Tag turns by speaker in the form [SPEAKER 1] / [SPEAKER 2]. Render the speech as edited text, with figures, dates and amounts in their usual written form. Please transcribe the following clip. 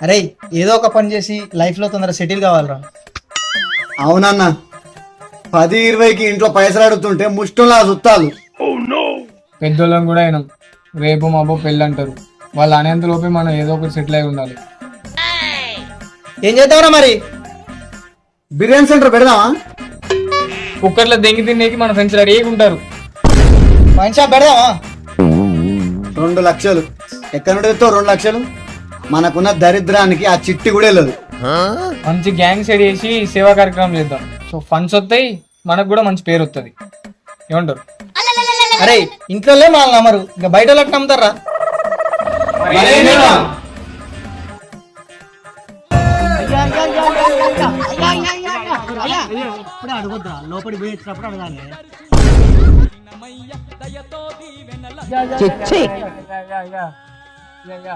[SPEAKER 1] అరే ఏదో ఒక పని చేసి లైఫ్ లో తొందరగా సెటిల్ కావాలరా.
[SPEAKER 2] అవునన్నా 10-20కి ఇంట్లో పైసలు అడుగుతుంటే ముష్టంలా చుట్టాలు.
[SPEAKER 3] పెద్దోళ్ళం కూడా అయినాం, రేపు మాబో పెళ్ళి అంటారు. వాళ్ళు అనేంతలోపే మనం ఏదో ఒకటి సెటిల్ అయి ఉండాలి.
[SPEAKER 1] ఏం చేద్దామరా మరి?
[SPEAKER 2] బిర్యానీ సెంటర్ పెడదామా?
[SPEAKER 3] కుక్కర్లో దెంగి తినేకి మన ఫ్రెండ్స్ రెడీగా ఉంటారు.
[SPEAKER 1] వైన్ షాప్ పెడదామా?
[SPEAKER 2] 2 లక్షలు ఎక్కడి నుండి తెస్తావు? 2 లక్షలు మనకున్న దరిద్రానికి ఆ చిట్టి కూడా వెళ్ళదు.
[SPEAKER 3] మంచి గ్యాంగ్ సెట్ చేసి సేవా కార్యక్రమం చేద్దాం. సో ఫండ్స్ వస్తాయి, మనకు కూడా మంచి పేరు వస్తుంది. ఏమంటారు?
[SPEAKER 1] అరే ఇంట్లో వాళ్ళు నమ్మరు, ఇంకా బయట వాళ్ళకి నమ్ముతారా?
[SPEAKER 4] లోపలికి పోయి వచ్చినప్పుడు అడగాలి.
[SPEAKER 3] యా